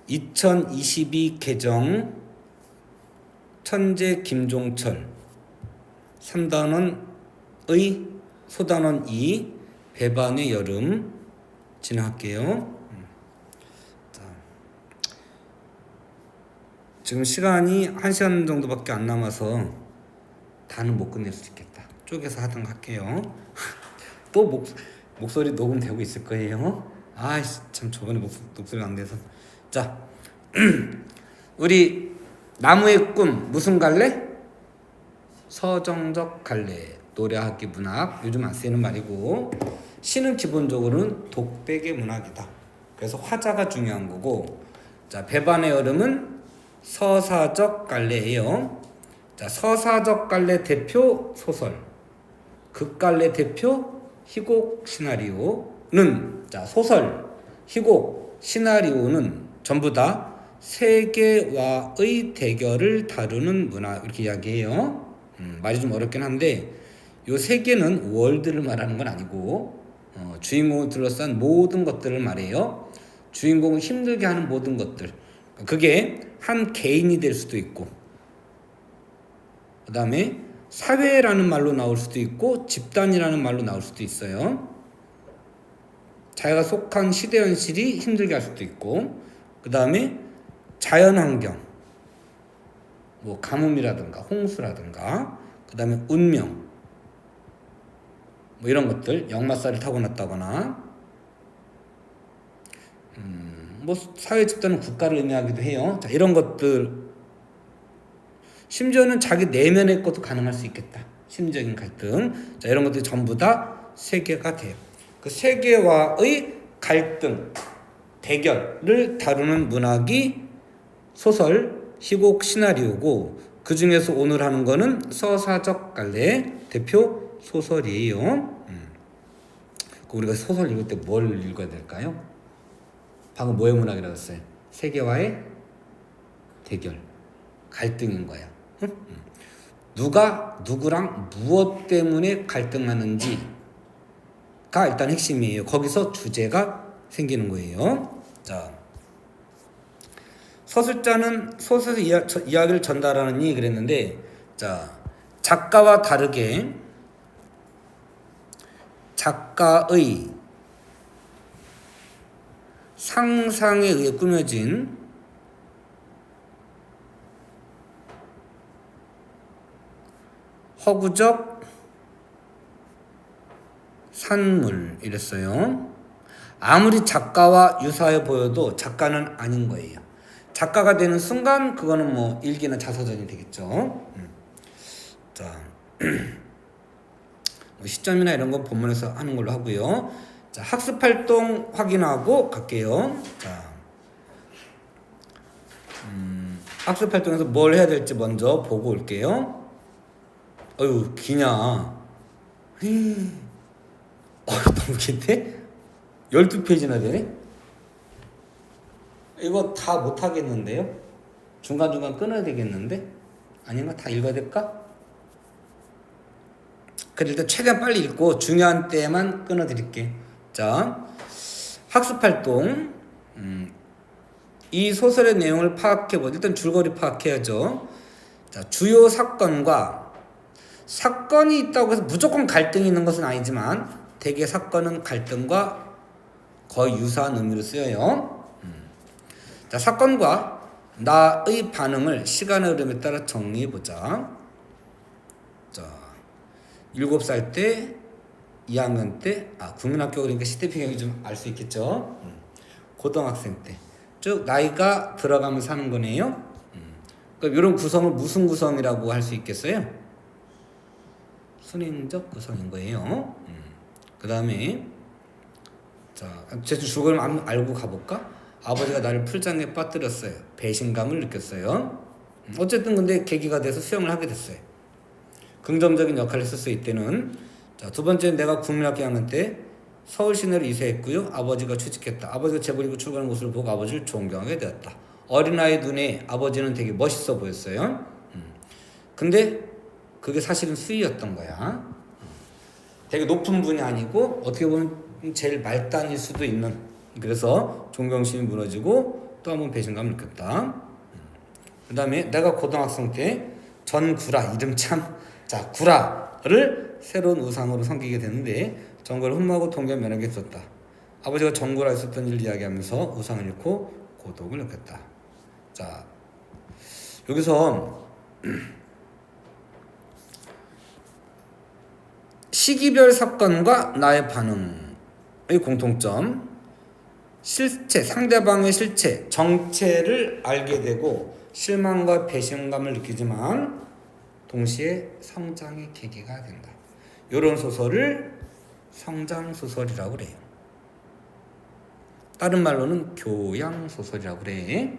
2022 개정 천재 김종철 3단원의 소단원 2 배반의 여름 진행할게요. 자, 지금 시간이 1시간 정도밖에 안 남아서 다는 못 끝낼 수 있겠다. 쪼개서 하든가 할게요. 또 목소리 녹음되고 있을 거예요. 아이씨, 참 저번에 목소리가 안 돼서. 자, 우리 나무의 꿈 무슨 갈래? 서정적 갈래. 노래하기 문학, 요즘 안 쓰이는 말이고, 시는 기본적으로는 독백의 문학이다. 그래서 화자가 중요한 거고, 자, 배반의 여름은 서사적 갈래예요. 자, 서사적 갈래 대표 소설, 극갈래 대표 희곡 시나리오는, 자, 소설, 희곡, 시나리오는 전부 다 세계와의 대결을 다루는 문학, 이렇게 이야기해요. 말이 좀 어렵긴 한데, 요 세계는 월드를 말하는 건 아니고, 주인공을 둘러싼 모든 것들을 말해요. 주인공을 힘들게 하는 모든 것들, 그게 한 개인이 될 수도 있고, 그 다음에 사회라는 말로 나올 수도 있고, 집단이라는 말로 나올 수도 있어요. 자기가 속한 시대 현실이 힘들게 할 수도 있고, 그 다음에 자연환경, 뭐 가뭄이라든가 홍수라든가, 그 다음에 운명, 뭐 이런 것들, 역마살을 타고났다거나, 뭐 사회 집단은 국가를 의미하기도 해요. 자, 이런 것들, 심지어는 자기 내면의 것도 가능할 수 있겠다. 심적인 갈등, 자, 이런 것들이 전부 다 세계가 돼요. 그 세계와의 갈등, 대결을 다루는 문학이 소설, 희곡, 시나리오고, 그 중에서 오늘 하는 거는 서사적 갈래 대표 소설이에요. 우리가 소설 읽을 때 뭘 읽어야 될까요? 방금 뭐의 문학이라고 했어요? 세계와의 대결, 갈등인 거야. 누가 누구랑 무엇 때문에 갈등하는지가 일단 핵심이에요. 거기서 주제가 생기는 거예요. 자, 서술자는 소설에서 이야기를 전달하느니 그랬는데, 자, 작가와 다르게 작가의 상상에 의해 꾸며진 허구적 산물 이랬어요. 아무리 작가와 유사해 보여도 작가는 아닌 거예요. 작가가 되는 순간 그거는 뭐 일기나 자서전이 되겠죠. 자, 뭐 시점이나 이런 건 본문에서 하는 걸로 하고요. 자, 학습 활동 확인하고 갈게요. 자, 학습 활동에서 뭘 해야 될지 먼저 보고 올게요. 어휴, 기냐. 너무 긴데? 12페이지나 되네? 이거 다 못하겠는데요? 중간중간 끊어야 되겠는데? 아닌가? 다 읽어야 될까? 그래, 일단 최대한 빨리 읽고 중요한 때만 끊어드릴게. 자, 학습활동. 이 소설의 내용을 파악해보자. 일단 줄거리 파악해야죠. 자, 주요 사건과, 사건이 있다고 해서 무조건 갈등이 있는 것은 아니지만 대개 사건은 갈등과 거의 유사한 의미로 쓰여요. 자, 사건과 나의 반응을 시간의 흐름에 따라 정리해보자. 자, 7살 때, 2학년 때, 국민학교 그러니까 시대 배경이 좀 알 수 있겠죠. 고등학생 때, 쭉 나이가 들어가면서 사는 거네요. 그럼 이런 구성을 무슨 구성이라고 할 수 있겠어요? 순행적 구성인 거예요. 그 다음에, 자, 제 줄거리 알고 가볼까? 아버지가 나를 풀장에 빠뜨렸어요. 배신감을 느꼈어요. 어쨌든 근데 계기가 돼서 수영을 하게 됐어요. 긍정적인 역할을 했었어요, 이때는. 자, 두 번째는 내가 국민학교 2학년 때 서울 시내로 이사했고요. 아버지가 취직했다. 아버지가 제복 입고 출근하는 모습을 보고 아버지를 존경하게 되었다. 어린아이 눈에 아버지는 되게 멋있어 보였어요. 근데 그게 사실은 수위였던 거야. 되게 높은 분이 아니고 어떻게 보면 제일 말단일 수도 있는, 그래서 존경심이 무너지고 또 한 번 배신감을 느꼈다. 그 다음에 내가 고등학생 때 전구라 이름 참, 자 구라를 새로운 우상으로 섬기게 되는데 전구를 흠모하고 동기와 면하게 있었다. 아버지가 전구라 있었던 일을 이야기하면서 우상을 잃고 고독을 느꼈다. 자 여기서 시기별 사건과 나의 반응의 공통점, 실체, 상대방의 실체, 정체를 알게 되고 실망과 배신감을 느끼지만 동시에 성장의 계기가 된다. 이런 소설을 성장소설이라고 그래요. 다른 말로는 교양소설이라고 그래.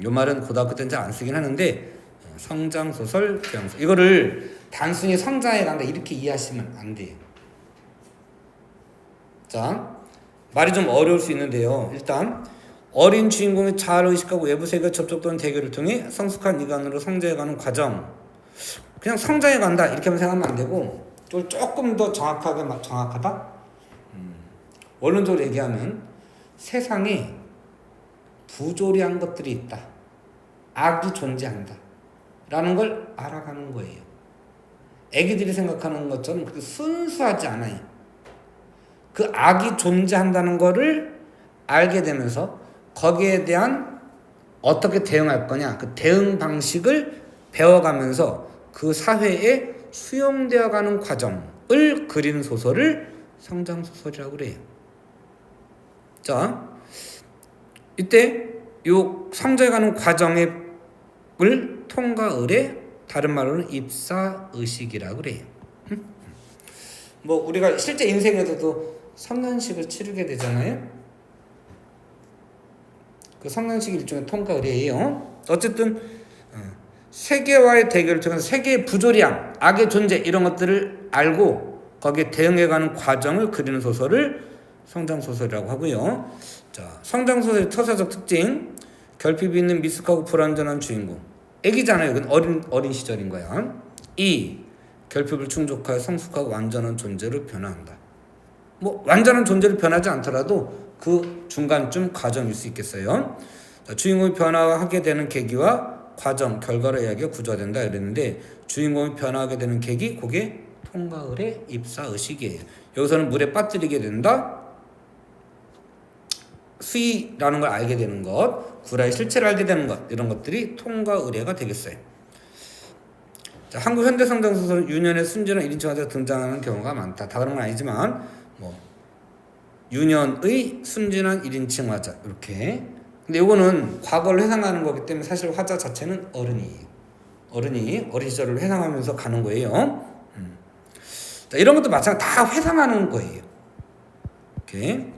이 말은 고등학교 때는 잘 안 쓰긴 하는데 성장소설, 교양소설, 이거를 단순히 성장해 간다 이렇게 이해하시면 안 돼요. 자, 말이 좀 어려울 수 있는데요. 일단 어린 주인공이 자아의식하고 외부 세계와 접촉되는 대결을 통해 성숙한 인간으로 성장해가는 과정, 그냥 성장해간다 이렇게만 생각하면 안 되고 조금 더 정확하다? 원론적으로 얘기하면 세상에 부조리한 것들이 있다, 악이 존재한다 라는 걸 알아가는 거예요. 애기들이 생각하는 것처럼 그렇게 순수하지 않아요. 그 악이 존재한다는 거를 알게 되면서 거기에 대한 어떻게 대응할 거냐, 그 대응 방식을 배워가면서 그 사회에 수용되어가는 과정을 그리는 소설을 성장소설이라고 그래요. 자, 이때 요 성장해가는 과정을 통과의례, 다른 말로는 입사의식이라고 그래요. 뭐 우리가 실제 인생에서도 성년식을 치르게 되잖아요. 그 성년식이 일종의 통과의례예요. 어쨌든 세계와의 대결을 통해서 세계의 부조리함, 악의 존재 이런 것들을 알고 거기에 대응해가는 과정을 그리는 소설을 성장소설이라고 하고요. 자, 성장소설의 터사적 특징, 결핍이 있는 미숙하고 불완전한 주인공. 애기잖아요. 이건 어린 시절인 거야. 2. 결핍을 충족하여 성숙하고 완전한 존재로 변화한다. 뭐 완전한 존재로 변하지 않더라도 그 중간쯤 과정일 수 있겠어요. 자, 주인공이 변화하게 되는 계기와 과정, 결과로 이야기가 구조화된다 이랬는데 주인공이 변화하게 되는 계기, 그게 통과의례, 입사의식이에요. 여기서는 물에 빠뜨리게 된다. 수위라는 걸 알게 되는 것, 구라의 실체를 알게 되는 것, 이런 것들이 통과의례가 되겠어요. 자, 한국 현대성장소설은 유년의 순진한 1인칭 화자가 등장하는 경우가 많다. 다 그런 건 아니지만 유년의 순진한 1인칭 화자 이렇게. 근데 이거는 과거를 회상하는 거기 때문에 사실 화자 자체는 어른이에요. 어른이 어린 시절을 회상하면서 가는 거예요. 자, 이런 것도 마찬가지, 다 회상하는 거예요. 이렇게.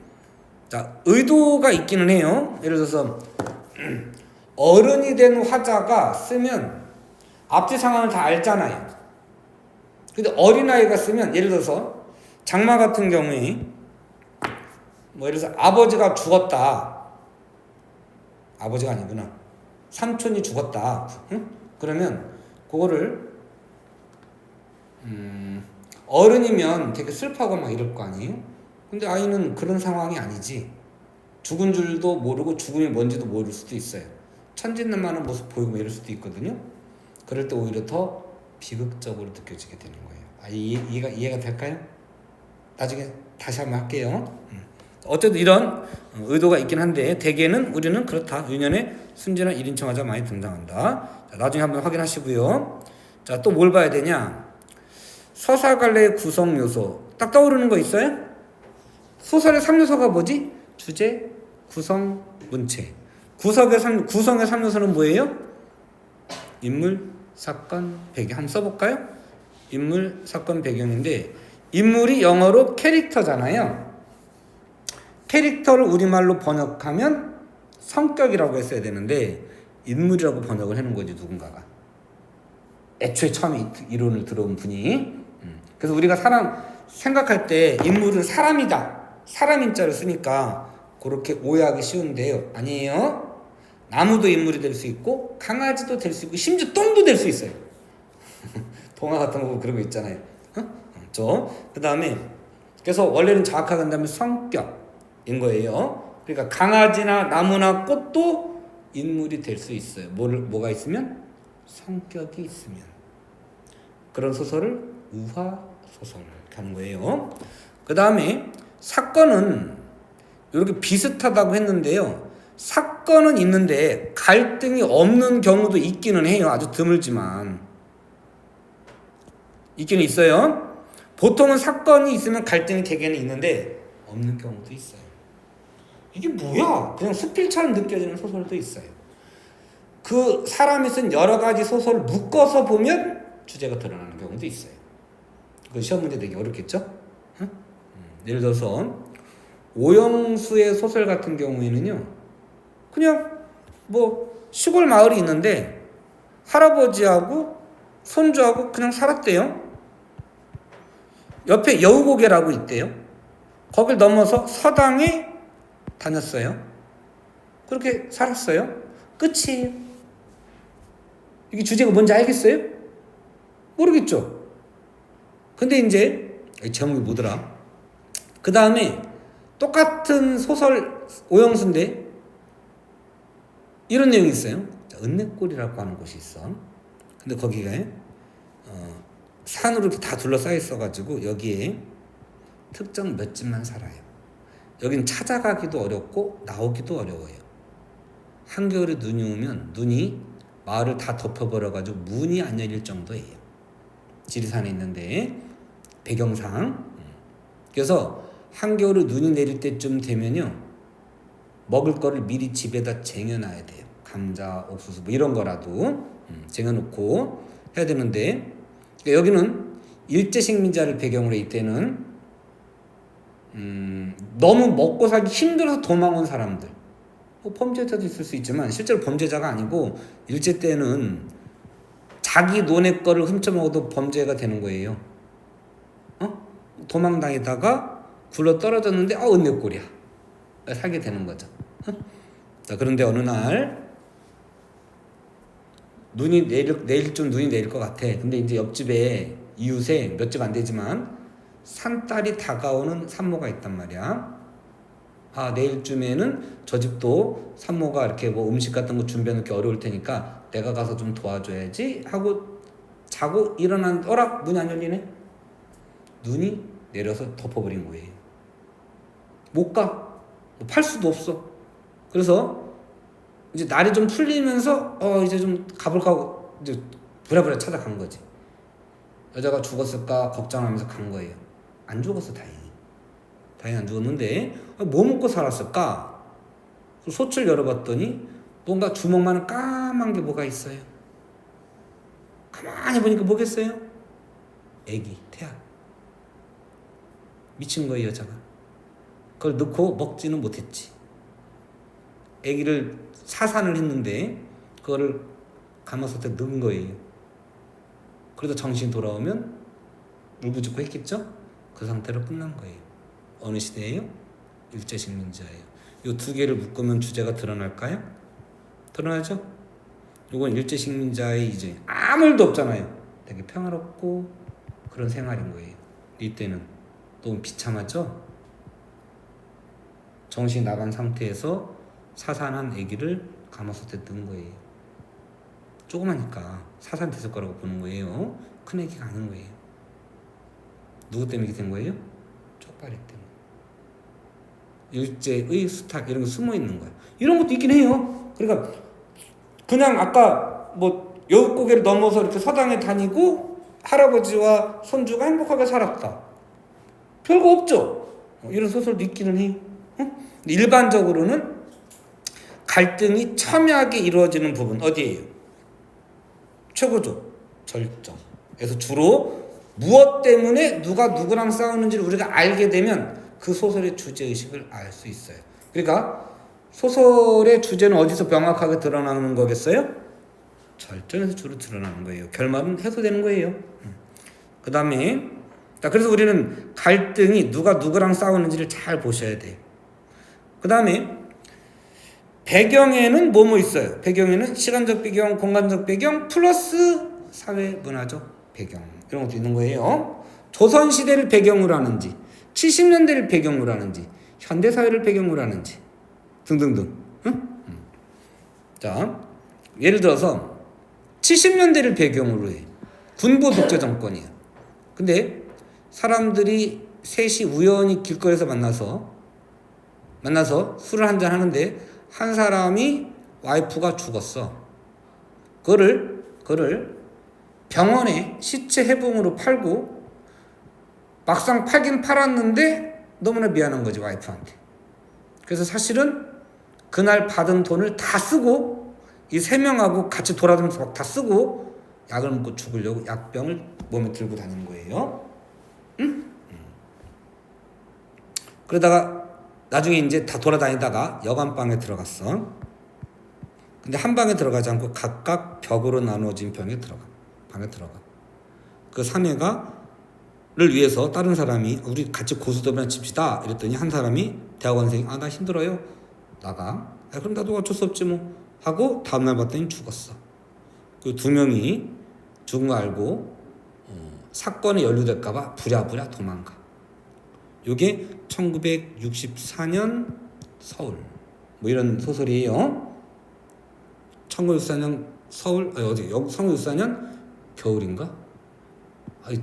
자, 의도가 있기는 해요. 예를 들어서 어른이 된 화자가 쓰면 앞뒤 상황을 다 알잖아요. 근데 어린아이가 쓰면, 예를 들어서 장마 같은 경우에 예를 들어서 아버지가 죽었다, 아버지가 아니구나, 삼촌이 죽었다, 응? 그러면 그거를 어른이면 되게 슬퍼하고 막 이럴 거 아니에요. 근데 아이는 그런 상황이 아니지. 죽은 줄도 모르고 죽음이 뭔지도 모를 수도 있어요. 천진난만한 모습 보이고 이럴 수도 있거든요. 그럴 때 오히려 더 비극적으로 느껴지게 되는 거예요. 이해가 될까요? 나중에 다시 한번 할게요. 어쨌든 이런 의도가 있긴 한데 대개는 우리는 그렇다. 유년에 순진한 1인칭 화자 많이 등장한다. 자, 나중에 한번 확인하시고요. 자, 또 뭘 봐야 되냐? 서사갈래의 구성 요소. 딱 떠오르는 거 있어요? 소설의 3요소가 뭐지? 주제, 구성, 문체. 구성의 3요소는 뭐예요? 인물, 사건, 배경. 한번 써볼까요? 인물, 사건, 배경인데 인물이 영어로 캐릭터잖아요. 캐릭터를 우리말로 번역하면 성격이라고 했어야 되는데 인물이라고 번역을 해놓은 거지, 누군가가. 애초에 처음에 이론을 들어온 분이. 그래서 우리가 생각할 때 인물은 사람이다, 사람인자를 쓰니까 그렇게 오해하기 쉬운데요. 아니에요. 나무도 인물이 될 수 있고 강아지도 될 수 있고 심지어 똥도 될 수 있어요. 동화 같은 거 보면 그런 거 있잖아요. 그 다음에 그래서 원래는 정확하게 한다면 성격인 거예요. 그러니까 강아지나 나무나 꽃도 인물이 될 수 있어요. 뭐가 있으면? 성격이 있으면. 그런 소설을 우화 소설 하는 거예요. 그 다음에 사건은 이렇게 비슷하다고 했는데요. 사건은 있는데 갈등이 없는 경우도 있기는 해요. 아주 드물지만 있기는 있어요. 보통은 사건이 있으면 갈등이 대개는 있는데 없는 경우도 있어요. 이게 뭐야? 그냥 수필처럼 느껴지는 소설도 있어요. 그 사람이 쓴 여러 가지 소설을 묶어서 보면 주제가 드러나는 경우도 있어요. 그 시험 문제 되게 어렵겠죠? 응? 예를 들어서 오영수의 소설 같은 경우에는요, 그냥 뭐 시골 마을이 있는데 할아버지하고 손주하고 그냥 살았대요. 옆에 여우고개라고 있대요. 거길 넘어서 서당에 다녔어요. 그렇게 살았어요. 끝이에요. 이게 주제가 뭔지 알겠어요? 모르겠죠? 근데 이제 제목이 뭐더라? 그 다음에 똑같은 소설 오영수인데 이런 내용이 있어요. 은내골이라고 하는 곳이 있어. 근데 거기가 산으로 다 둘러싸여 있어가지고 여기에 특정 몇 집만 살아요. 여긴 찾아가기도 어렵고 나오기도 어려워요. 한겨울에 눈이 오면 눈이 마을을 다 덮어버려가지고 문이 안 열릴 정도예요. 지리산에 있는데 배경상. 그래서 한겨울에 눈이 내릴 때쯤 되면요, 먹을 거를 미리 집에다 쟁여놔야 돼요. 감자, 옥수수 뭐 이런 거라도 쟁여놓고 해야 되는데, 그러니까 여기는 일제식민자를 배경으로 이때는 너무 먹고 살기 힘들어서 도망온 사람들, 뭐 범죄자도 있을 수 있지만 실제로 범죄자가 아니고 일제 때는 자기 논의 거를 훔쳐먹어도 범죄가 되는 거예요. 도망다니다가 굴러 떨어졌는데 은내꼴이야, 살게 되는 거죠. 자, 그런데 어느 날 눈이 내일 좀 눈이 내릴 것 같아. 근데 이제 옆집에 이웃에 몇 집 안 되지만 산딸이 다가오는 산모가 있단 말이야. 내일쯤에는 저 집도 산모가 이렇게 뭐 음식 같은 거 준비해 놓기 어려울 테니까 내가 가서 좀 도와줘야지 하고 자고 일어난 어라 문이 안 열리네. 눈이 내려서 덮어버린 거예요. 못 가. 팔 수도 없어. 그래서 이제 날이 좀 풀리면서 이제 좀 가볼까 하고 이제 부랴부랴 찾아간 거지. 여자가 죽었을까 걱정하면서 간 거예요. 안 죽었어, 다행히 안 죽었는데 뭐 먹고 살았을까? 소출 열어봤더니 뭔가 주먹만한 까만 게 뭐가 있어요. 가만히 보니까 뭐겠어요? 애기, 태아. 미친 거예요, 여자가. 그걸 넣고 먹지는 못했지. 애기를 사산을 했는데 그거를 가마솥에 넣은 거예요. 그래도 정신이 돌아오면 울부짖고 했겠죠? 그 상태로 끝난 거예요. 어느 시대예요? 일제식민자예요. 이 두 개를 묶으면 주제가 드러날까요? 드러나죠? 이건 일제식민자의 이제 아무 일도 없잖아요. 되게 평화롭고 그런 생활인 거예요. 이때는 너무 비참하죠? 정신이 나간 상태에서 사산한 아기를 가마솥에 넣은 거예요. 조그마니까 사산 됐을 거라고 보는 거예요. 큰 아기가 아닌 거예요. 누구 때문에 이렇게 된 거예요? 쪽발이 때문에. 일제의 수탈 이런 거 숨어 있는 거예요. 이런 것도 있긴 해요. 그러니까 그냥 아까 뭐 여우고개를 넘어서 이렇게 서당에 다니고 할아버지와 손주가 행복하게 살았다. 별거 없죠. 이런 소설도 있기는 해요. 일반적으로는 갈등이 첨예하게 이루어지는 부분 어디예요? 최고죠. 절정. 그래서 주로 무엇 때문에 누가 누구랑 싸우는지를 우리가 알게 되면 그 소설의 주제의식을 알 수 있어요. 그러니까 소설의 주제는 어디서 명확하게 드러나는 거겠어요? 절정에서 주로 드러나는 거예요. 결말은 해소되는 거예요. 그 다음에 그래서 우리는 갈등이 누가 누구랑 싸우는지를 잘 보셔야 돼요. 그 다음에 배경에는 뭐뭐 있어요? 배경에는 시간적 배경, 공간적 배경 플러스 사회 문화적 배경 이런 것도 있는 거예요. 조선시대를 배경으로 하는지 70년대를 배경으로 하는지 현대사회를 배경으로 하는지 등등등. 자, 예를 들어서 70년대를 배경으로 해. 군부 독재 정권이야. 근데 사람들이 셋이 우연히 길거리에서 만나서 술을 한잔 하는데 한 사람이 와이프가 죽었어. 그거를 병원에 시체 해봉으로 팔고 막상 팔긴 팔았는데 너무나 미안한 거지, 와이프한테. 그래서 사실은 그날 받은 돈을 다 쓰고 이 세 명하고 같이 돌아다니면서 막 다 쓰고 약을 먹고 죽으려고 약병을 몸에 들고 다니는 거예요. 응? 그러다가 나중에 이제 다 돌아다니다가 여관방에 들어갔어. 근데 한 방에 들어가지 않고 각각 벽으로 나누어진 방에 들어가. 그 사내가를 위해서 다른 사람이 우리 같이 고스톱이나 칩시다 이랬더니 한 사람이 대학원생이 나 힘들어요. 나가. 그럼 나도 어쩔 수 없지 뭐 하고 다음날 봤더니 죽었어. 그 두 명이 죽은 거 알고 사건에 연루될까봐 부랴부랴 도망가. 요게 1964년 서울 뭐 이런 소설이에요. 1964년 서울 1964년 겨울인가?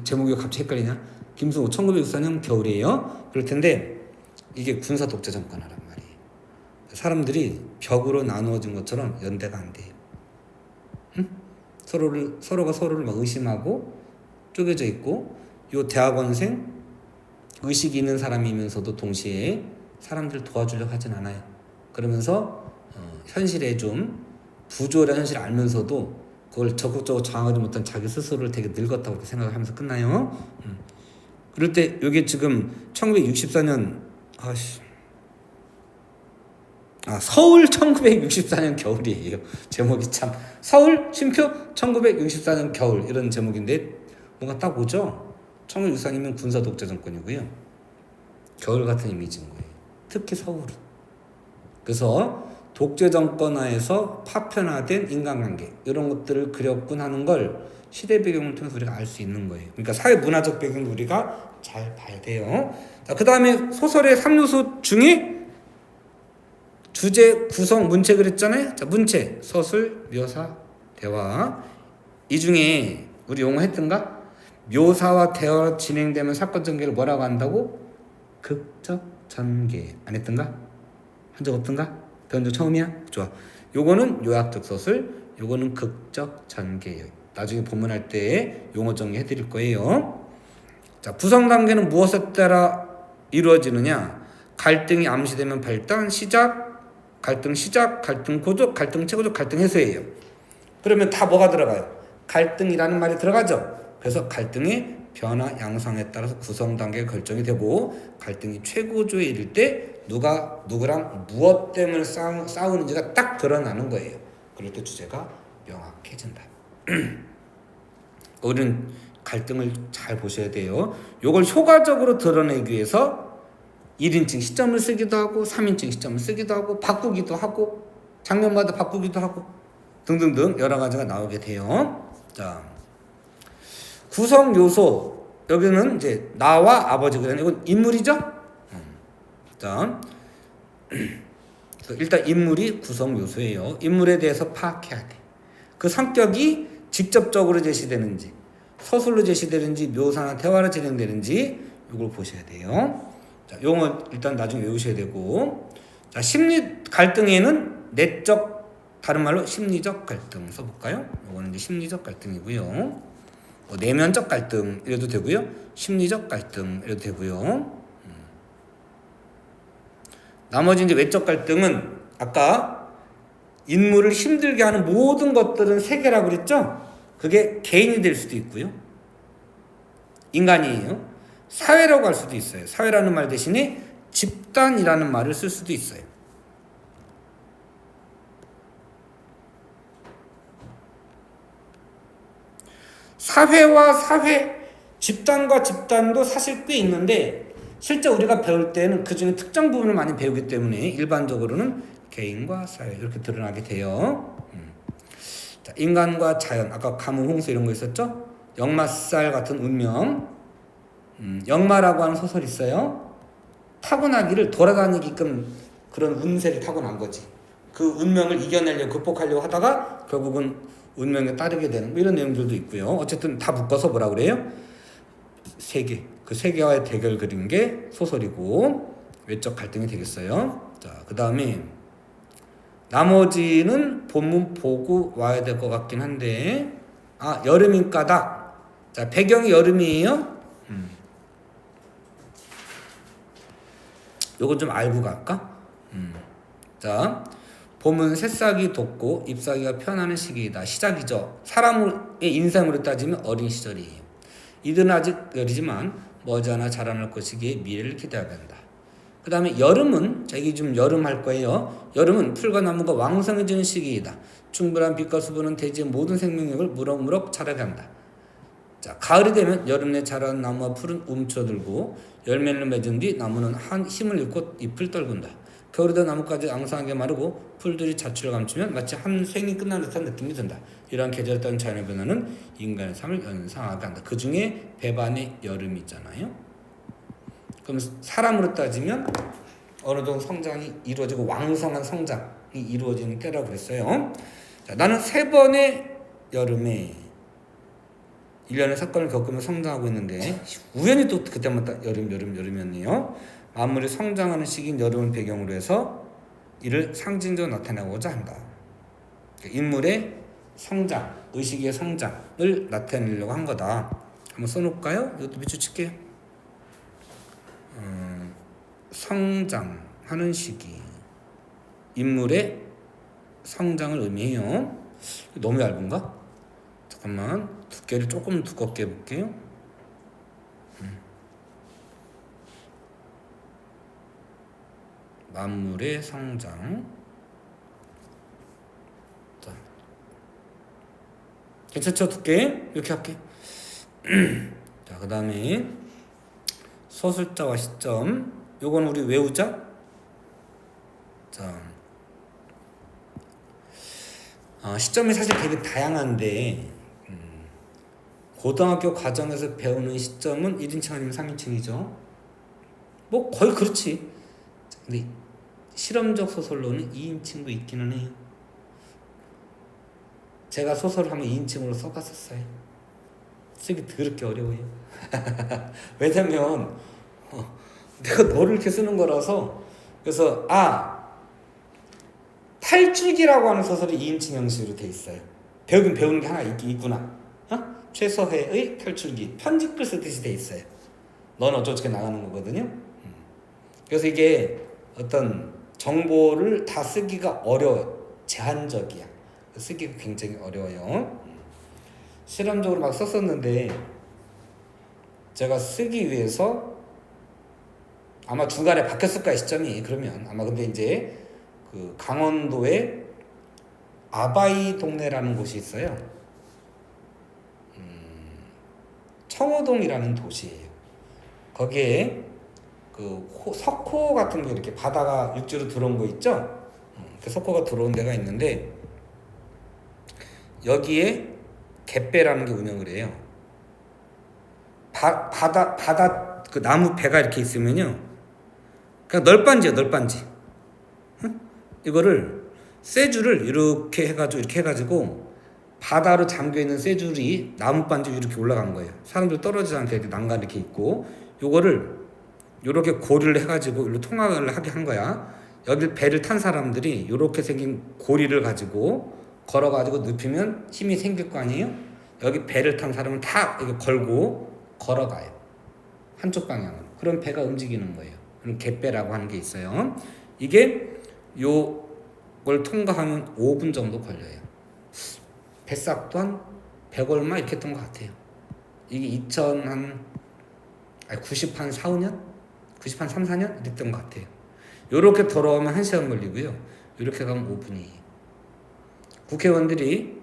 제목이 갑자기 헷갈리냐? 김승호 1964년 겨울이에요. 그럴 텐데 이게 군사 독재 정권이란 말이에요. 사람들이 벽으로 나누어진 것처럼 연대가 안 돼요. 응? 서로가 서로를 막 의심하고 쪼개져 있고 요 대학원생 의식이 있는 사람이면서도 동시에 사람들 도와주려고 하진 않아요. 그러면서 현실에 좀 부조한 현실을 알면서도 그걸 적극적으로 저항하지 못한 자기 스스로를 되게 늙었다고 생각을 하면서 끝나요. 그럴 때 이게 지금 1964년 서울 1964년 겨울이에요. 제목이 참 서울 쉼표 1964년 겨울 이런 제목인데 뭔가 딱 오죠. 1964년이면 군사 독재 정권이고요. 겨울 같은 이미지인 거예요. 특히 서울은. 그래서 독재 정권 하에서 파편화된 인간관계 이런 것들을 그렸군 하는 걸 시대 배경을 통해서 우리가 알 수 있는 거예요. 그러니까 사회 문화적 배경도 우리가 잘 봐야 돼요. 자, 그 다음에 소설의 3요소 중에 주제, 구성, 문체 그랬잖아요. 자, 문체, 서술, 묘사, 대화. 이 중에 우리 용어 했던가? 묘사와 대화가 진행되면 사건 전개를 뭐라고 한다고? 극적 전개. 안 했던가? 한 적 없던가? 배운 적 처음이야? 좋아. 요거는 요약적 서술, 요거는 극적 전개예요. 나중에 본문할 때 용어 정리해 드릴 거예요. 자, 구성 단계는 무엇에 따라 이루어지느냐? 갈등이 암시되면 발단, 갈등 시작, 갈등 고조, 갈등 최고조, 갈등 해소예요. 그러면 다 뭐가 들어가요? 갈등이라는 말이 들어가죠. 그래서 갈등의 변화 양상에 따라서 구성 단계가 결정이 되고 갈등이 최고조에 이를 때 누가 누구랑 무엇 때문에 싸우는지가 딱 드러나는 거예요. 그럴 때 주제가 명확해진다. 우리는 갈등을 잘 보셔야 돼요. 이걸 효과적으로 드러내기 위해서 1인칭 시점을 쓰기도 하고 3인칭 시점을 쓰기도 하고 바꾸기도 하고 장면마다 바꾸기도 하고 등등등 여러 가지가 나오게 돼요. 자, 구성 요소 여기는 이제 나와 아버지 그러니까 이건 인물이죠. 자, 일단 인물이 구성 요소예요. 인물에 대해서 파악해야 돼. 그 성격이 직접적으로 제시되는지 서술로 제시되는지 묘사나 대화로 진행되는지 이걸 보셔야 돼요. 자, 용어 일단 나중에 외우셔야 되고, 자, 심리 갈등에는 내적 다른 말로 심리적 갈등 써볼까요? 이거는 이제 심리적 갈등이고요. 뭐 내면적 갈등 이래도 되고요. 심리적 갈등 이래도 되고요. 나머지 이제 외적 갈등은 아까 인물을 힘들게 하는 모든 것들은 세계라고 그랬죠? 그게 개인이 될 수도 있고요. 인간이에요. 사회라고 할 수도 있어요. 사회라는 말 대신에 집단이라는 말을 쓸 수도 있어요. 사회와 사회, 집단과 집단도 사실 꽤 있는데 실제 우리가 배울 때는 그 중에 특정 부분을 많이 배우기 때문에 일반적으로는 개인과 사회 이렇게 드러나게 돼요. 자, 인간과 자연, 아까 가뭄, 홍수 이런 거 있었죠? 역마살 같은 운명, 역마라고 하는 소설이 있어요. 타고나기를 돌아다니게끔 그런 운세를 타고난 거지. 그 운명을 이겨내려고 극복하려고 하다가 결국은 운명에 따르게 되는 뭐 이런 내용들도 있고요. 어쨌든 다 묶어서 뭐라 그래요? 세계. 그 세계와의 대결 그린 게 소설이고 외적 갈등이 되겠어요. 자, 그 다음에 나머지는 본문 보고 와야 될 것 같긴 한데 여름인 까닭. 자, 배경이 여름이에요. 요건 좀 알고 갈까? 자, 봄은 새싹이 돋고 잎사귀가 펴나는 시기이다. 시작이죠. 사람의 인생으로 따지면 어린 시절이에요. 이들은 아직 어리지만 머지않아 자라날 것이기에 미래를 기대해야 한다. 그 다음에 여름은, 자, 이게 좀 여름 할 거예요. 여름은 풀과 나무가 왕성해지는 시기이다. 충분한 빛과 수분은 대지의 모든 생명력을 무럭무럭 자라게 한다. 자, 가을이 되면 여름 내 자라는 나무와 풀은 움츠러들고 열매를 맺은 뒤 나무는 한 힘을 잃고 잎을 떨군다. 겨울이 되어 나무까지 앙상하게 마르고 풀들이 자취를 감추면 마치 한 생이 끝난 듯한 느낌이 든다. 이러한 계절에 따른 자연의 변화는 인간의 삶을 연상하게 한다. 그 중에 배반의 여름이 있잖아요. 그럼 사람으로 따지면 어느 정도 성장이 이루어지고 왕성한 성장이 이루어지는 때라고 그랬어요. 자, 나는 3번의 여름에 1년의 사건을 겪으며 성장하고 있는데 우연히 또 그때마다 여름이었네요. 만물이 성장하는 시기인 여름을 배경으로 해서 이를 상징적으로 나타내고자 한다. 인물의 성장, 의식의 성장을 나타내려고 한 거다. 한번 써놓을까요? 이것도 밑줄 칠게요. 성장하는 시기, 인물의 성장을 의미해요. 너무 얇은가? 잠깐만, 두께를 조금 두껍게 해볼게요. 만물의 성장. 자, 괜찮죠? 두께 이렇게 할게. 자, 그 다음에 서술자와 시점. 요건 우리 외우자. 자, 시점이 사실 되게 다양한데 고등학교 과정에서 배우는 시점은 1인칭 아니면 3인칭이죠. 뭐 거의 그렇지. 근데 실험적 소설로는 2인칭도 있기는 해요. 제가 소설을 한번 2인칭으로 써봤었어요. 쓰기 더럽게 어려워요. 왜냐면 내가 너를 이렇게 쓰는 거라서. 그래서 탈출기라고 하는 소설이 2인칭 형식으로 돼 있어요. 배우긴 배우는 게 하나 있구나. 최서혜의 탈출기, 편집글 쓰듯이 돼 있어요. 넌 어쩌게 나가는 거거든요. 그래서 이게 어떤 정보를 다 쓰기가 어려워요. 제한적이야. 쓰기가 굉장히 어려워요. 실험적으로 막 썼었는데 제가 쓰기 위해서 아마 중간에 바뀌었을 거야, 시점이. 그러면 아마. 근데 이제 그 강원도에 아바이 동네라는 곳이 있어요. 청호동이라는 도시예요. 거기에 그 석호 같은 게 이렇게 바다가 육지로 들어온 거 있죠? 그 석호가 들어온 데가 있는데 여기에 갯배라는 게 운영을 해요. 바다 그 나무 배가 이렇게 있으면요, 그냥 널빤지예요, 널빤지. 이거를 쇠줄을 이렇게 해가지고 바다로 잠겨있는 쇠줄이 나뭇반지 이렇게 올라간 거예요. 사람들 떨어지지 않게 이렇게 난간 이렇게 있고, 요거를 요렇게 고리를 해가지고 일로 통학을 하게 한 거야. 여기 배를 탄 사람들이 요렇게 생긴 고리를 가지고 걸어가지고 눕히면 힘이 생길 거 아니에요? 여기 배를 탄 사람은 다 이렇게 걸고 걸어가요. 한쪽 방향으로. 그럼 배가 움직이는 거예요. 그럼 갯배라고 하는 게 있어요. 이게 요걸 통과하면 5분 정도 걸려요. 뱃삭도 한 100얼마 이렇게 했던 것 같아요. 이게 90한 4, 5년? 90한 3, 4년? 이랬던 것 같아요. 요렇게 돌아오면 1시간 걸리고요. 요렇게 가면 5분이에요. 국회의원들이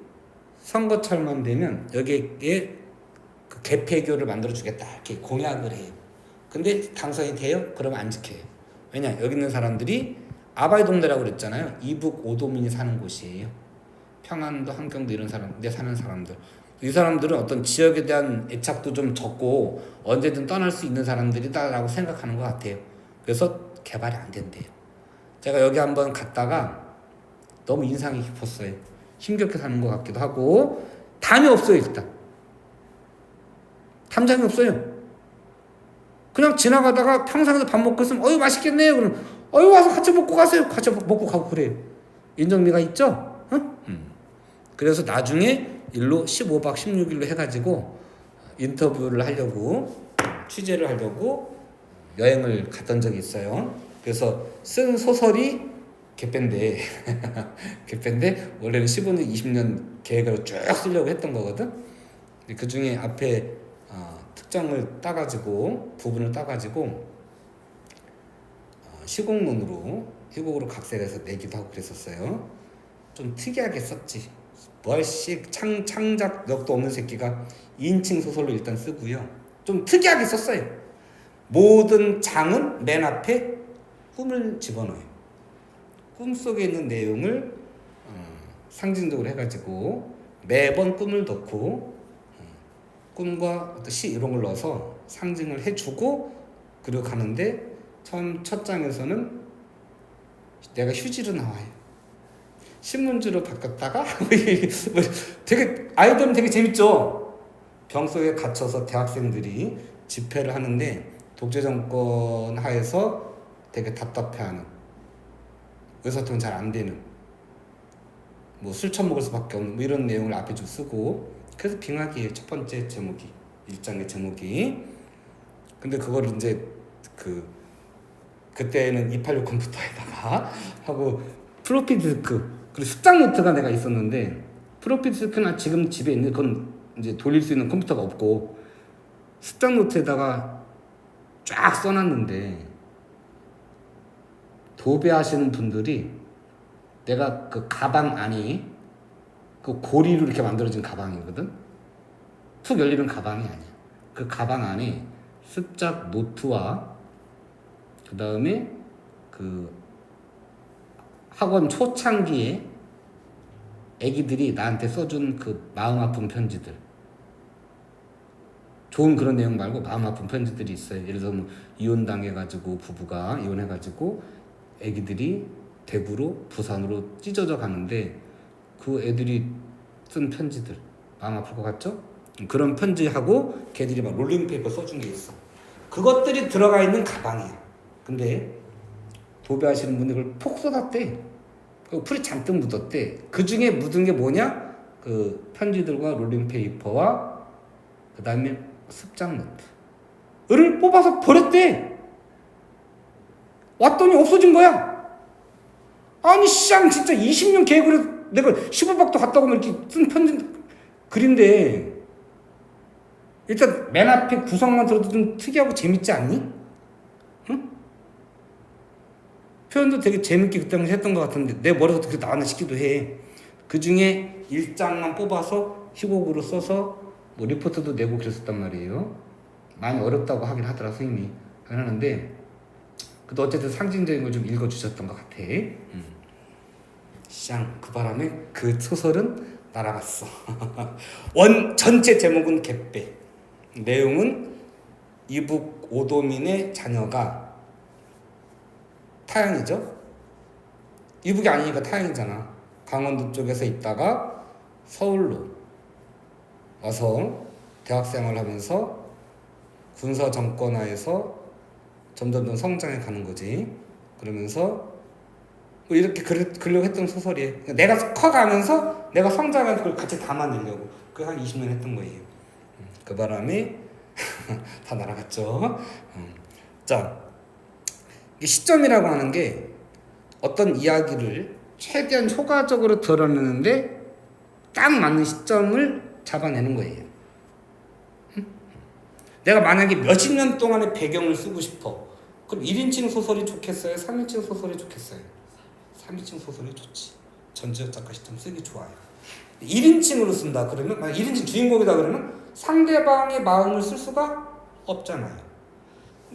선거철만 되면 여기에 그 개폐교를 만들어주겠다 이렇게 공약을 해요. 근데 당선이 돼요? 그러면 안 지켜요. 왜냐? 여기 있는 사람들이 아바이 동네라고 그랬잖아요. 이북 오도민이 사는 곳이에요. 평안도, 한경도 이런 사람들 사는 사람들. 이 사람들은 어떤 지역에 대한 애착도 좀 적고 언제든 떠날 수 있는 사람들이다라고 생각하는 것 같아요. 그래서 개발이 안 된대요. 제가 여기 한번 갔다가 너무 인상이 깊었어요. 힘겹게 사는 것 같기도 하고. 담이 없어요. 일단 담장이 없어요. 그냥 지나가다가 평상에서 밥 먹고 있으면 어유 맛있겠네요. 그럼 어유 와서 같이 먹고 가세요. 같이 먹고 가고 그래요. 인정미가 있죠? 응? 그래서 나중에 일로 15박 16일로 해가지고 인터뷰를 하려고 취재를 하려고 여행을 갔던 적이 있어요. 그래서 쓴 소설이 개pen데 개pen데 원래는 15년 20년 계획으로 쭉 쓰려고 했던 거거든. 그 중에 앞에 특정을 따가지고 부분을 따가지고 희곡으로 각색해서 내기도 하고 그랬었어요. 좀 특이하게 썼지. 뭐할씩 창작력도 없는 새끼가 2인칭 소설로 일단 쓰고요. 좀 특이하게 썼어요. 모든 장은 맨 앞에 꿈을 집어넣어요. 꿈속에 있는 내용을 상징적으로 해가지고 매번 꿈을 넣고 꿈과 어떤 시 이런 걸 넣어서 상징을 해주고 그리고 가는데 처음 첫 장에서는 내가 휴지로 나와요. 신문지로 바꿨다가 되게 아이들은 되게 재밌죠. 병 속에 갇혀서 대학생들이 집회를 하는데 독재 정권 하에서 되게 답답해하는 의사소통 잘 안 되는 뭐 술 처먹을 수밖에 없는 뭐 이런 내용을 앞에 좀 쓰고 그래서 빙하기의 첫 번째 제목이 1장의 제목이 근데 그걸 이제 그때는 286 컴퓨터에다가 하고 플로피 디스크 그리고 습작 노트가 내가 있었는데 플로피 디스크나 지금 집에 있는 건 이제 돌릴 수 있는 컴퓨터가 없고 습작 노트에다가 쫙 써놨는데 도배하시는 분들이 내가 그 가방 안이 그 고리로 이렇게 만들어진 가방이거든. 툭 열리는 가방이 아니야. 그 가방 안에 습작 노트와 그 다음에 그 학원 초창기에 애기들이 나한테 써준 그 마음 아픈 편지들 좋은 그런 내용 말고 마음 아픈 편지들이 있어요. 예를 들어서 뭐 이혼당해가지고 부부가 이혼해가지고 애기들이 대구로 부산으로 찢어져 가는데 그 애들이 쓴 편지들 마음 아플 것 같죠? 그런 편지하고 걔들이 막 롤링페이퍼 써준 게 있어. 그것들이 들어가 있는 가방이야. 근데 도배하시는 분들 그걸 폭 쏟았대. 풀이 잔뜩 묻었대. 그 중에 묻은 게 뭐냐? 그 편지들과 롤링페이퍼와 그 다음에 습작 노트를 뽑아서 버렸대. 왔더니 없어진 거야. 아니 쌍 진짜 20년 계획으로 내가 15박도 갔다고 이렇게 쓴 편지 글인데 일단 맨 앞에 구성만 들어도 좀 특이하고 재밌지 않니? 응? 표현도 되게 재밌게 그때 했던 것 같은데 내 머리에서 그렇게 나왔나 싶기도 해. 그 중에 1장만 뽑아서 희곡으로 써서 뭐 리포트도 내고 그랬었단 말이에요. 많이 어렵다고 하긴 하더라 선생님이 하긴 하는데 그래도 어쨌든 상징적인 걸 좀 읽어주셨던 것 같아. 그 바람에 그 소설은 날아갔어. 전체 제목은 갯배. 내용은 이북 오도민의 자녀가 타양이죠. 이북이 아니니까 타양이잖아. 강원도 쪽에서 있다가 서울로 와서 대학생활을 하면서 군사 정권하에서 점점 성장해 가는 거지. 그러면서 뭐 이렇게 그려고 했던 소설이에요. 내가 커가면서 내가 성장하면서 그걸 같이 담아내려고 그 한 20년 했던 거예요. 그 바람에 다 날아갔죠. 자, 시점이라고 하는 게 어떤 이야기를 최대한 효과적으로 드러내는데 딱 맞는 시점을 잡아내는 거예요. 내가 만약에 몇십 년 동안의 배경을 쓰고 싶어. 그럼 1인칭 소설이 좋겠어요? 3인칭 소설이 좋겠어요? 3인칭 소설이 좋지. 전지적 작가 시점 쓰기 좋아요. 1인칭으로 쓴다 그러면 1인칭 주인공이다 그러면 상대방의 마음을 쓸 수가 없잖아요.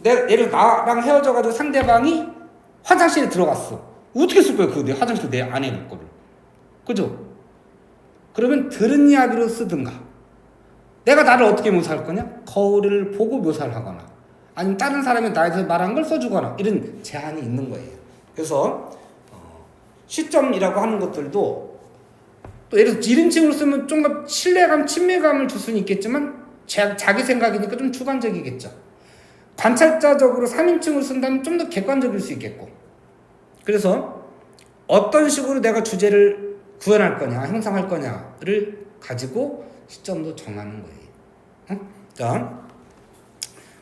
예를 들어 나랑 헤어져가지고 상대방이 화장실에 들어갔어. 어떻게 쓸 거야? 내 화장실 내 안에 있는 거를. 그죠? 그러면 들은 이야기로 쓰든가 내가 나를 어떻게 묘사할 거냐? 거울을 보고 묘사를 하거나 아니면 다른 사람이 나에서 말한 걸 써주거나 이런 제한이 있는 거예요. 그래서 시점이라고 하는 것들도 또 예를 들어 1인칭으로 쓰면 좀 더 신뢰감, 친밀감을 줄 수는 있겠지만 자기 생각이니까 좀 주관적이겠죠. 관찰자적으로 3인칭으로 쓴다면 좀 더 객관적일 수 있겠고. 그래서 어떤 식으로 내가 주제를 구현할 거냐, 형성할 거냐를 가지고 시점도 정하는 거예요. 자,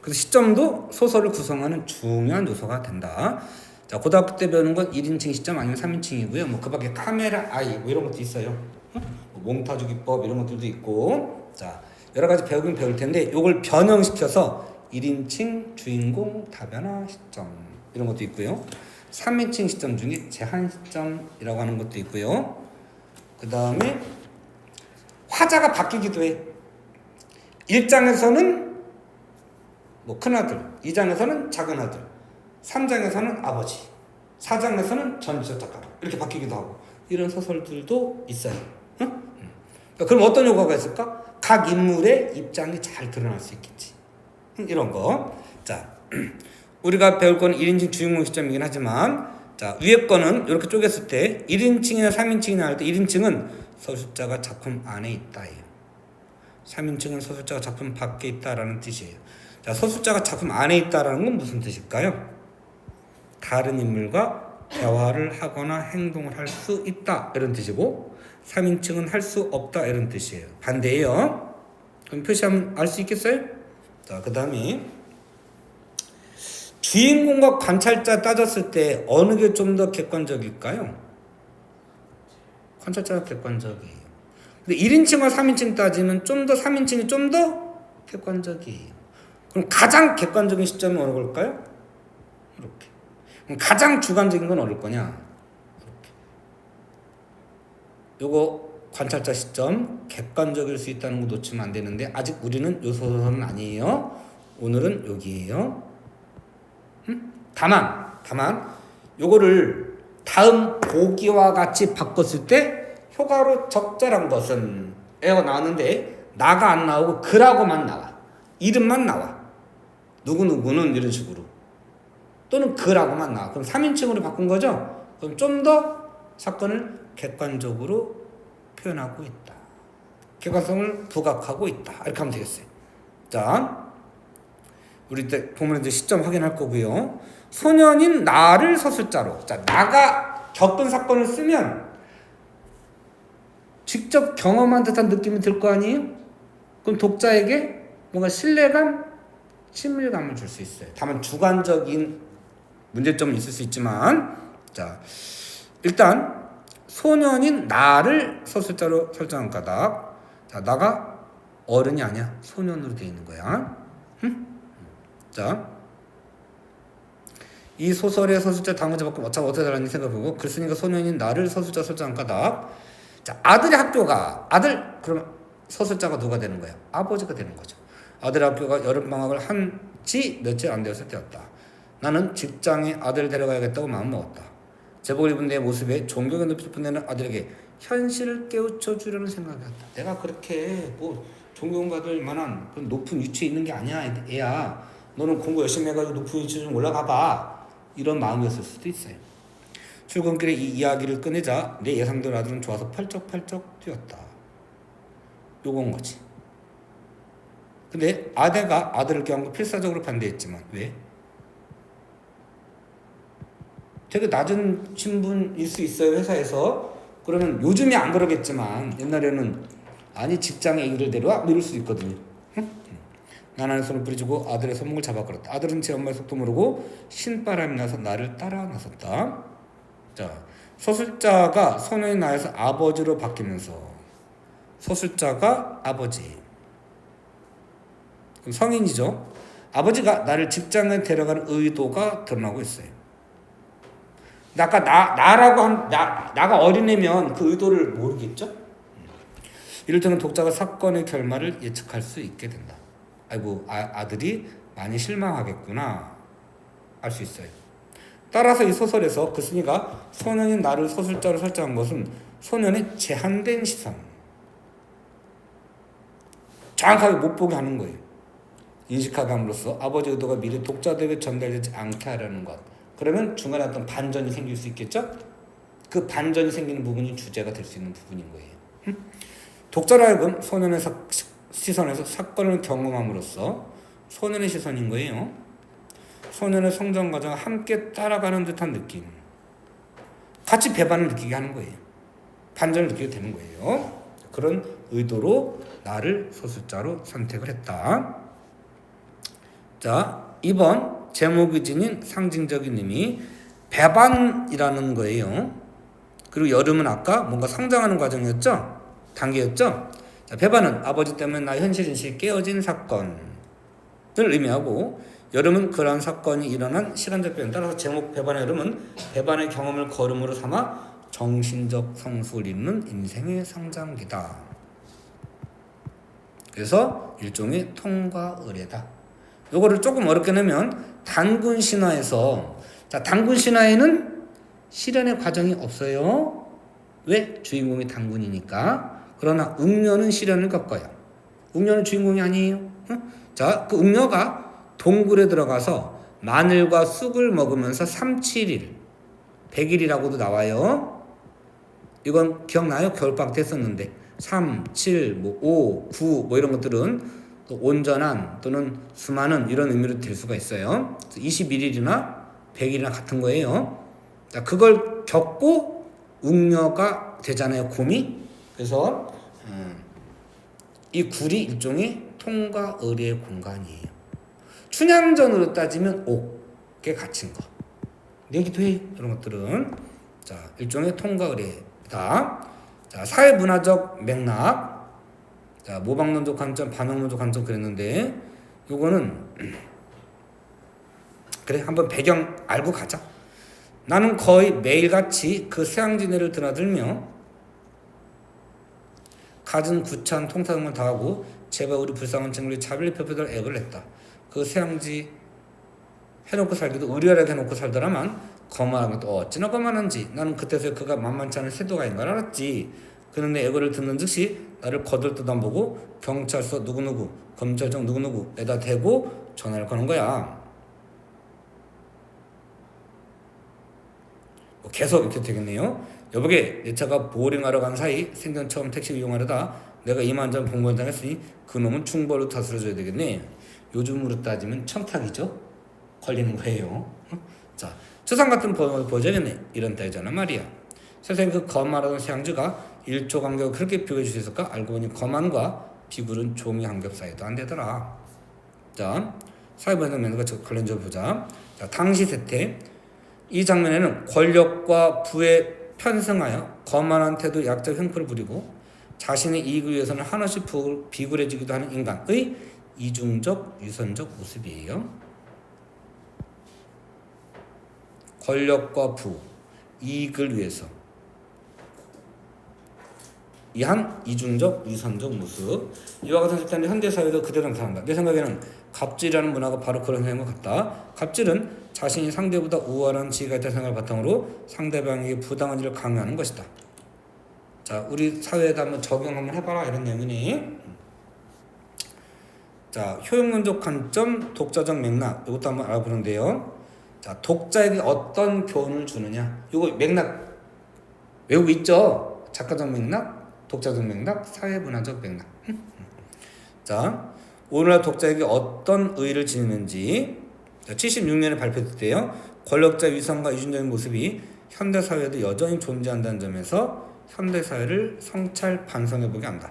그래서 시점도 소설을 구성하는 중요한 요소가 된다. 자, 고등학교 때 배우는 건 1인칭 시점 아니면 3인칭이고요. 뭐 그 밖에 카메라 아이 뭐 이런 것도 있어요. 뭐 몽타주 기법 이런 것들도 있고. 자, 여러 가지 배우긴 배울 텐데 이걸 변형시켜서 1인칭 주인공 다변화 시점 이런 것도 있고요. 3인칭 시점 중에 제한 시점이라고 하는 것도 있고요. 그 다음에 화자가 바뀌기도 해. 1장에서는 뭐 큰아들, 2장에서는 작은아들, 3장에서는 아버지, 4장에서는 전지적 작가 이렇게 바뀌기도 하고 이런 소설들도 있어요. 응? 그럼 어떤 효과가 있을까? 각 인물의 입장이 잘 드러날 수 있겠지. 이런 거. 자, 우리가 배울 건 1인칭 주인공 시점이긴 하지만 자, 위에 거는 이렇게 쪼갰을 때 1인칭이나 3인칭이나 할 때 1인칭은 서술자가 작품 안에 있다예요. 3인칭은 서술자가 작품 밖에 있다라는 뜻이에요. 자, 서술자가 작품 안에 있다라는 건 무슨 뜻일까요? 다른 인물과 대화를 하거나 행동을 할 수 있다 이런 뜻이고 3인칭은 할 수 없다 이런 뜻이에요. 반대예요. 그럼 표시하면 알 수 있겠어요? 자, 그 다음에 주인공과 관찰자 따졌을 때 어느 게 좀 더 객관적일까요? 관찰자가 객관적이에요. 근데 1인칭과 3인칭 따지면 좀 더 3인칭이 좀 더 객관적이에요. 그럼 가장 객관적인 시점이 어느 걸까요? 이렇게. 그럼 가장 주관적인 건 어느 거냐? 이렇게. 요거 관찰자 시점 객관적일 수 있다는 거 놓치면 안 되는데 아직 우리는 요 소설은 아니에요. 오늘은 여기에요. 다만 요거를 다음 보기와 같이 바꿨을 때 효과로 적절한 것은 에가 나왔는데 나가 안 나오고 그라고만 나와. 이름만 나와. 누구누구는 이런 식으로. 또는 그라고만 나와. 그럼 3인칭으로 바꾼 거죠? 그럼 좀 더 사건을 객관적으로 표현하고 있다. 객관성을 부각하고 있다. 이렇게 하면 되겠어요. 자, 우리 보면 이제 시점 확인할 거고요. 소년인 나를 서술자로. 자, 나가 겪은 사건을 쓰면 직접 경험한 듯한 느낌이 들 거 아니에요? 그럼 독자에게 뭔가 신뢰감, 친밀감을 줄 수 있어요. 다만 주관적인 문제점은 있을 수 있지만, 자, 일단 소년인 나를 서술자로 설정한 까닭. 자, 나가 어른이 아니야. 소년으로 되어 있는 거야. 응? 자, 이 소설의 서술자 당문자 바꾸면 어떻게 달랐는지 생각해보고 글쓴이가 소년인 나를 서술자 설정한 까닭. 자, 아들의 학교가 그러면 서술자가 누가 되는 거야? 아버지가 되는 거죠. 아들의 학교가 여름방학을 한 지 며칠 안 되었을 때였다. 나는 직장에 아들을 데려가야겠다고 마음먹었다. 제복을 입은 내 모습에 존경의 눈빛을 보내는 아들에게 현실을 깨우쳐 주려는 생각이었다. 내가 그렇게 뭐 존경받을 만한 그런 높은 위치에 있는 게 아니야, 애야. 너는 공부 열심히 해가지고 높은 위치에 좀 올라가봐. 이런 마음이었을 수도 있어요. 출근길에 이 이야기를 꺼내자 내 예상대로 아들은 좋아서 펄쩍펄쩍 뛰었다. 요건 거지. 근데 아내가 아들을 껴안고 필사적으로 반대했지만 왜? 되게 낮은 신분일 수 있어요, 회사에서. 그러면 요즘에 안 그러겠지만 옛날에는 아니 직장에 일을 데려와? 이럴 수도 있거든요. 나는 손을 부리지고 아들의 손목을 잡아 끌었다. 아들은 제 엄마의 속도 모르고 신바람이 나서 나를 따라 나섰다. 자, 서술자가 소년이 나에서 아버지로 바뀌면서 서술자가 아버지. 그럼 성인이죠. 아버지가 나를 직장에 데려가는 의도가 드러나고 있어요. 아까 나가 어린애면 그 의도를 모르겠죠? 이럴 때는 독자가 사건의 결말을 예측할 수 있게 된다. 아이고, 아들이 많이 실망하겠구나 알 수 있어요. 따라서 이 소설에서 글쓴이가 소년인 나를 서술자로 설정한 것은 소년의 제한된 시선, 정확하게 못 보게 하는 거예요. 인식하게 함으로써 아버지 의도가 미리 독자들에게 전달되지 않게 하려는 것. 그러면 중간에 어떤 반전이 생길 수 있겠죠? 그 반전이 생기는 부분이 주제가 될 수 있는 부분인 거예요. 독자로 하여금 소년의 시선에서 사건을 경험함으로써 소년의 시선인 거예요. 소년의 성장 과정을 함께 따라가는 듯한 느낌. 같이 배반을 느끼게 하는 거예요. 반전을 느끼게 되는 거예요. 그런 의도로 나를 소설자로 선택을 했다. 자, 2번 제목이 지닌 상징적인 의미 배반이라는 거예요. 그리고 여름은 아까 뭔가 성장하는 과정이었죠? 단계였죠? 자, 배반은 아버지 때문에 나의 현실인식이 깨어진 사건을 의미하고 여름은 그러한 사건이 일어난 시간적 변화 따라서 제목 배반의 여름은 배반의 경험을 걸음으로 삼아 정신적 성숙을 이루는 인생의 성장기다. 그래서 일종의 통과 의례다. 요거를 조금 어렵게 내면 단군 신화에서 자, 단군 신화에는 실현의 과정이 없어요. 왜? 주인공이 단군이니까. 그러나 웅녀는 실현을 겪어요. 웅녀는 주인공이 아니에요. 자, 그 웅녀가 동굴에 들어가서 마늘과 쑥을 먹으면서 371 100일이라고도 나와요. 이건 기억나요? 겨울방학 때 했었는데 3, 7, 5, 9 이런 것들은 또 온전한 또는 수많은 이런 의미로 될 수가 있어요. 21일이나 100일이나 같은 거예요. 자, 그걸 겪고 웅녀가 되잖아요. 곰이. 그래서 이 굴이 일종의 통과 의례의 공간이에요. 춘향전으로 따지면 옥에 갇힌 거. 내기도 해. 이런 것들은 자, 일종의 통과 의례다. 자, 사회문화적 맥락. 자, 모방론적 관점, 반응론적 관점 그랬는데 요거는 그래 한번 배경 알고 가자. 나는 거의 매일같이 그 세양지내를 드나들며 갖은 구차한 통사정을 다하고 제발 우리 불쌍한 친구들이 자비를 베푸도록 애를 했다. 그 세양지 해놓고 살기도 의리하게 해놓고 살더라만 거만한 것도 어찌나 거만한지 나는 그때서야 그가 만만치 않은 세도가인 걸 알았지. 그는 내 애거를 듣는 즉시 나를 거들떠 안 보고 경찰서 누구누구 검찰청 누구누구에다 대고 전화를 거는 거야. 계속 이렇게 되겠네요. 여보게 내 차가 보링하러 간 사이 생전 처음 택시 이용하려다 내가 이만저만 봉건당했으니 그놈은 충벌로 다스려줘야 되겠네. 요즘으로 따지면 청탁이죠. 걸리는 거예요. 자, 추상 같은 범을 보여줘야겠네. 이런 따위잖아 말이야. 세상에 그 거만하던 세양주가 1초 간격을 그렇게 비교해 줄 수 있을까? 알고 보니 거만과 비굴은 종이 한 겹 사이도 안 되더라. 자, 사회변경 면과 관련적으로 보자. 자, 당시 세태. 이 장면에는 권력과 부에 편승하여 거만한 태도 약적 형포를 부리고 자신의 이익을 위해서는 한없이 비굴해지기도 하는 인간의 이중적 유선적 모습이에요. 권력과 부, 이익을 위해서 이한 이중적 유선적 모습. 이와 같은 집단이 현대사회도 그대로 나타난다. 내 생각에는 갑질이라는 문화가 바로 그런 생각 같다. 갑질은 자신이 상대보다 우월한 지위가 있다는 생각을 바탕으로 상대방에게 부당한 일을 강요하는 것이다. 자, 우리 사회에다 한번 적용 한번 해봐라 이런 내용이니. 자, 효용론적 관점, 독자적 맥락 이것도 한번 알아보는데요. 자, 독자에게 어떤 교훈을 주느냐. 이거 맥락 외우고 있죠? 작가적 맥락, 독자적 맥락, 사회문화적 맥락. 자, 오늘날 독자에게 어떤 의의를 지니는지. 76년에 발표됐대요. 권력자 위선과 이중적인 모습이 현대사회에도 여전히 존재한다는 점에서 현대사회를 성찰 반성해보게 한다.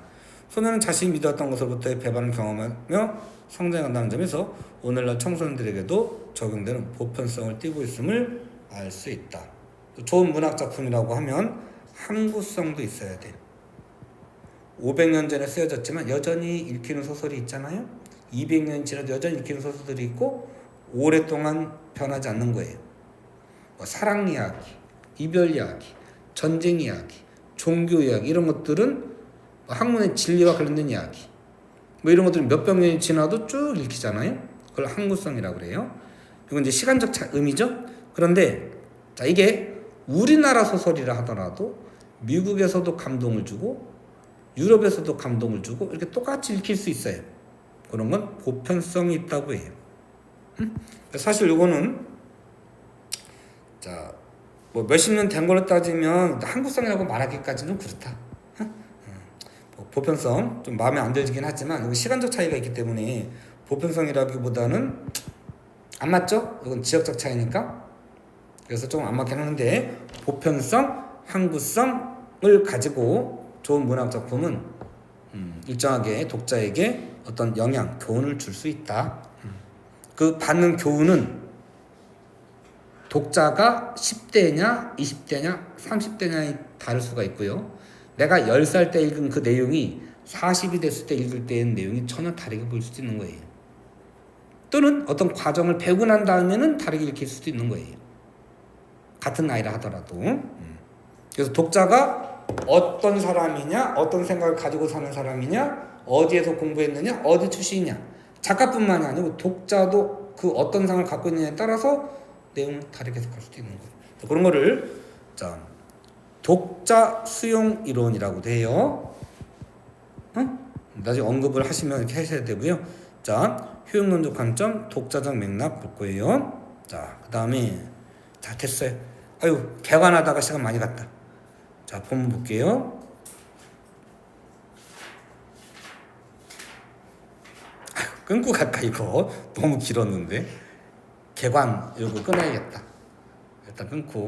소년은 자신이 믿었던 것으로부터의 배반을 경험하며 성장한다는 점에서 오늘날 청소년들에게도 적용되는 보편성을 띠고 있음을 알 수 있다. 좋은 문학작품이라고 하면 항구성도 있어야 돼. 500년 전에 쓰여졌지만 여전히 읽히는 소설이 있잖아요. 200년 지나도 여전히 읽히는 소설들이 있고 오랫동안 변하지 않는 거예요. 사랑 이야기, 이별 이야기, 전쟁 이야기, 종교 이야기 이런 것들은 학문의 진리와 관련된 이야기 이런 것들은 몇백 년이 지나도 쭉 읽히잖아요. 그걸 항구성이라고 그래요. 이건 이제 시간적 의미죠. 그런데 자, 이게 우리나라 소설이라 하더라도 미국에서도 감동을 주고 유럽에서도 감동을 주고 이렇게 똑같이 읽힐 수 있어요. 그런 건 보편성이 있다고 해요. 사실 이거는 자, 뭐 몇십 년 된 걸로 따지면 한국성이라고 말하기까지는 그렇다. 뭐 보편성 좀 마음에 안 들긴 하지만 이건 시간적 차이가 있기 때문에 보편성이라기보다는 안 맞죠? 이건 지역적 차이니까. 그래서 좀 안 맞긴 하는데 보편성, 항구성을 가지고 좋은 문학 작품은 일정하게 독자에게 어떤 영향, 교훈을 줄 수 있다. 그 받는 교훈은 독자가 10대냐, 20대냐, 30대냐에 다를 수가 있고요. 내가 10살 때 읽은 그 내용이 40이 됐을 때 읽을 때의 내용이 전혀 다르게 보일 수도 있는 거예요. 또는 어떤 과정을 배우고 난 다음에는 다르게 읽힐 수도 있는 거예요. 같은 나이라 하더라도. 그래서 독자가 어떤 사람이냐, 어떤 생각을 가지고 사는 사람이냐, 어디에서 공부했느냐, 어디 출신이냐, 작가뿐만이 아니고 독자도 그 어떤 상을 갖고 있느냐에 따라서 내용을 다르게 해석할 수도 있는 거예요. 그런 거를 자 독자 수용 이론이라고도 해요. 나중에 언급을 하시면 이렇게 하셔야 되고요. 자, 효용론적 관점, 독자적 맥락 볼 거예요. 자, 그 다음에 자 됐어요. 아유 개관하다가 시간 많이 갔다. 자, 본문 볼게요. 아유, 끊고 갈까 이거 너무 길었는데. 개관 이거 끊어야겠다. 일단 끊고.